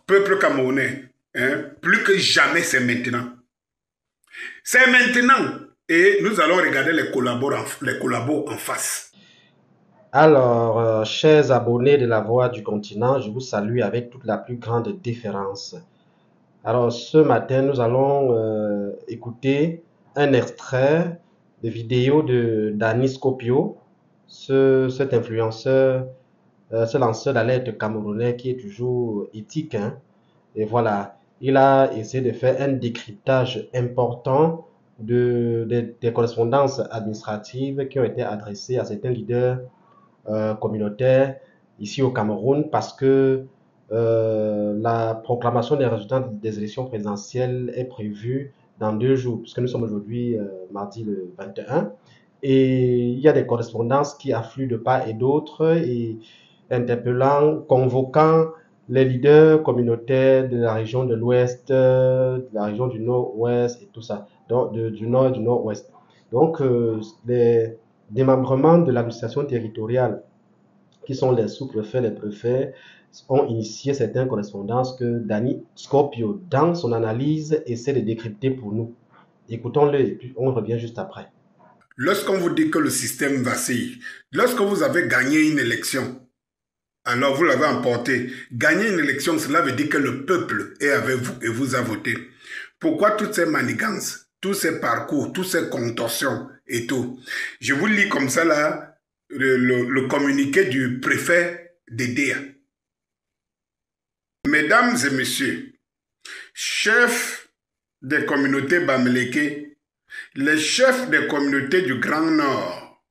Peuple camerounais, hein, plus que jamais, c'est maintenant. C'est maintenant. Et nous allons regarder les collabos en face. Alors, chers abonnés de la Voix du Continent, je vous salue avec toute la plus grande déférence. Alors, ce matin, nous allons écouter un extrait de vidéo de Dani Scopio, cet influenceur, ce lanceur d'alerte camerounais qui est toujours éthique, hein. Et voilà, il a essayé de faire un décryptage important des correspondances administratives qui ont été adressées à certains leaders communautaires ici au Cameroun parce que la proclamation des résultats des élections présidentielles est prévue dans 2 jours, puisque nous sommes aujourd'hui mardi le 21. Et il y a des correspondances qui affluent de part et d'autre et interpellant, convoquant les leaders communautaires de la région de l'Ouest, de la région du Nord-Ouest et tout ça, donc du Nord et du Nord-Ouest. Donc, les démembrements de l'administration territoriale, qui sont les sous-préfets, les préfets, ont initié certaines correspondances que Dani Scopio, dans son analyse, essaie de décrypter pour nous. Écoutons-le et puis on revient juste après. Lorsqu'on vous dit que le système vacille, lorsque vous avez gagné une élection, alors vous l'avez emporté. Gagner une élection, cela veut dire que le peuple est avec vous et vous a voté. Pourquoi toutes ces manigances, tous ces parcours, toutes ces contorsions et tout? Je vous lis comme ça là, le communiqué du préfet d'Edea. Mesdames et messieurs, chefs des communautés Bamileke, les chefs des communautés du Grand Nord,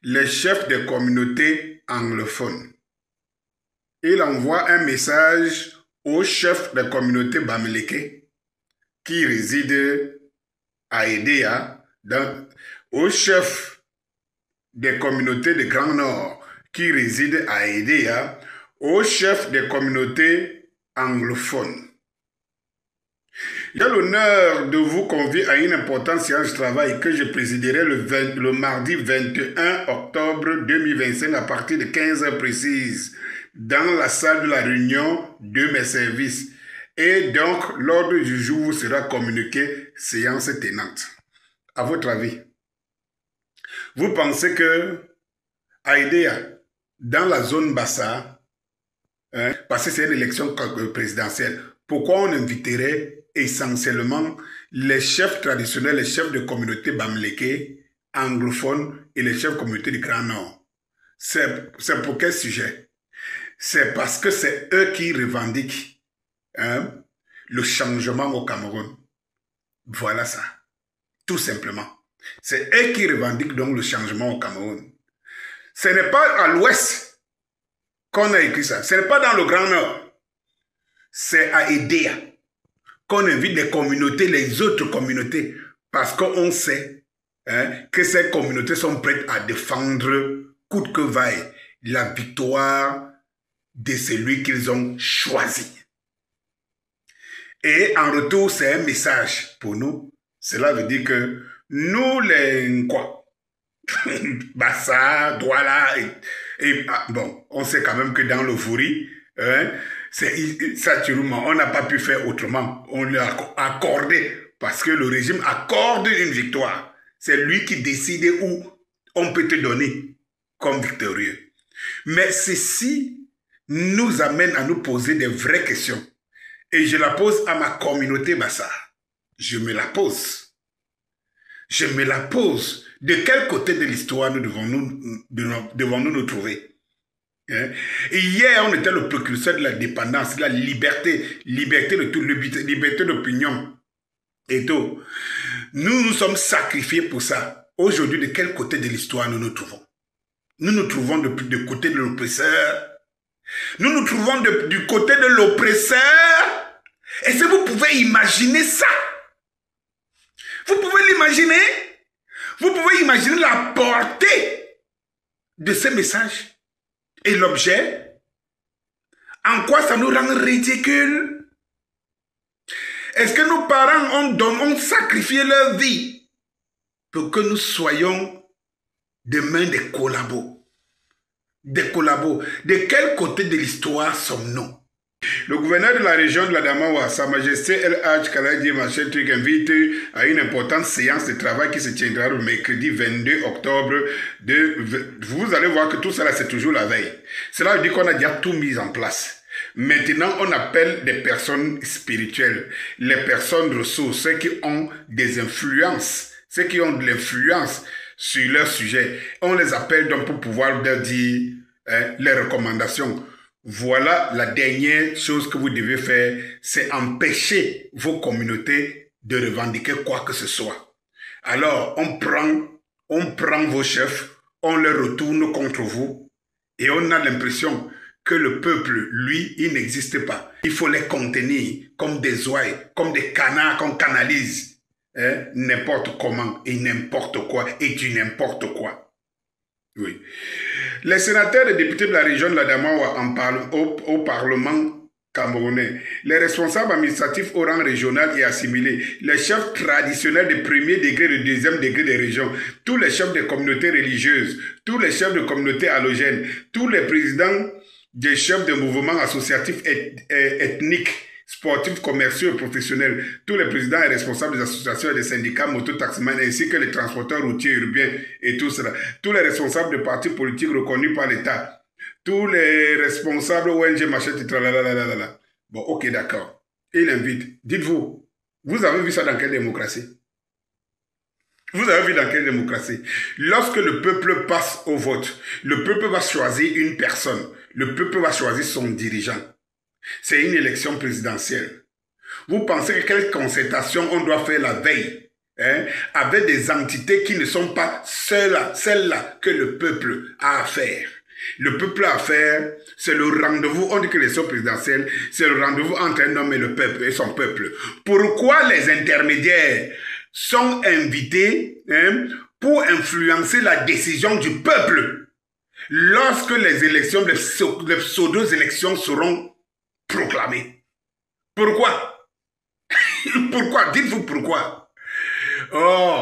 les chefs des communautés anglophones. Il envoie un message aux chefs des communautés Bamileke qui résident à Edea, aux chefs des communautés du Grand Nord qui résident à Edea, aux chefs des communautés anglophones. J'ai l'honneur de vous convier à une importante séance de travail que je présiderai le mardi 21 octobre 2025 à partir de 15 heures précises dans la salle de la réunion de mes services. Et donc, l'ordre du jour vous sera communiqué séance tenante. À votre avis, vous pensez que à Edea, dans la zone Bassa, hein, parce que c'est une élection présidentielle, pourquoi on inviterait essentiellement les chefs traditionnels, les chefs de communauté Bamileke, anglophones et les chefs de communauté du Grand Nord? C'est pour quel sujet? C'est parce que c'est eux qui revendiquent, hein, le changement au Cameroun. Voilà ça. Tout simplement. C'est eux qui revendiquent donc le changement au Cameroun. Ce n'est pas à l'ouest qu'on a écrit ça. Ce n'est pas dans le Grand Nord. C'est à Edea qu'on invite les communautés, les autres communautés, parce qu'on sait, hein, que ces communautés sont prêtes à défendre, coûte que vaille, la victoire de celui qu'ils ont choisi. Et en retour, c'est un message pour nous. Cela veut dire que nous, les quoi, Bassa, Douala, bon, on sait quand même que dans le Vouri, hein, on n'a pas pu faire autrement. On lui a accordé, parce que le régime accorde une victoire. C'est lui qui décide où on peut te donner comme victorieux. Mais ceci nous amène à nous poser des vraies questions. Et je la pose à ma communauté Bassa. Je me la pose. Je me la pose. De quel côté de l'histoire devons-nous nous trouver? Hein? Et hier, on était le précurseur de la dépendance, de la liberté, liberté de tout, liberté d'opinion et tout. Nous nous sommes sacrifiés pour ça. Aujourd'hui, de quel côté de l'histoire nous nous trouvons? Nous nous trouvons du côté de l'oppresseur. Nous nous trouvons du côté de l'oppresseur. Est-ce que vous pouvez imaginer ça? Vous pouvez l'imaginer? Vous pouvez imaginer la portée de ce message et l'objet? En quoi ça nous rend ridicule? Est-ce que nos parents ont sacrifié leur vie pour que nous soyons demain des collabos? Des collabos. De quel côté de l'histoire sommes-nous? Le gouverneur de la région de la Damawa, Sa Majesté El-Hadj Kaladi Machetrik, invite à une importante séance de travail qui se tiendra le mercredi 22 octobre. Vous allez voir que tout cela, c'est toujours la veille. Cela veut dire qu'on a déjà tout mis en place. Maintenant, on appelle des personnes spirituelles, les personnes ressources, ceux qui ont des influences, ceux qui ont de l'influence sur leur sujet. On les appelle donc pour pouvoir leur dire les recommandations. Voilà la dernière chose que vous devez faire, c'est empêcher vos communautés de revendiquer quoi que ce soit. Alors, on prend vos chefs, on les retourne contre vous et on a l'impression que le peuple, lui, il n'existe pas. Il faut les contenir comme des oies, comme des canards qu'on canalise. N'importe comment et n'importe quoi et du n'importe quoi. Oui. Les sénateurs et députés de la région de la Damawa au Parlement camerounais, les responsables administratifs au rang régional et assimilés, les chefs traditionnels de premier degré et de deuxième degré des régions, tous les chefs des communautés religieuses, tous les chefs de communautés halogènes, tous les présidents des chefs de mouvements associatifs ethniques, sportifs, commerciaux et professionnels, tous les présidents et responsables des associations et des syndicats mototaximans ainsi que les transporteurs routiers urbains et tout cela, tous les responsables de partis politiques reconnus par l'État, tous les responsables ONG, machin, tralalala. Bon, ok, d'accord. Il invite. Dites-vous, vous avez vu ça dans quelle démocratie? Vous avez vu dans quelle démocratie? Lorsque le peuple passe au vote, le peuple va choisir une personne, le peuple va choisir son dirigeant. C'est une élection présidentielle. Vous pensez que quelle concertation on doit faire la veille avec des entités qui ne sont pas celles-là que le peuple a à faire. Le peuple a à faire, c'est le rendez-vous, on dit que l'élection présidentielle, c'est le rendez-vous entre un homme et le peuple et son peuple. Pourquoi les intermédiaires sont invités pour influencer la décision du peuple lorsque les élections, les pseudo-élections seront proclamées? Pourquoi? Pourquoi? Dites-vous pourquoi? Oh!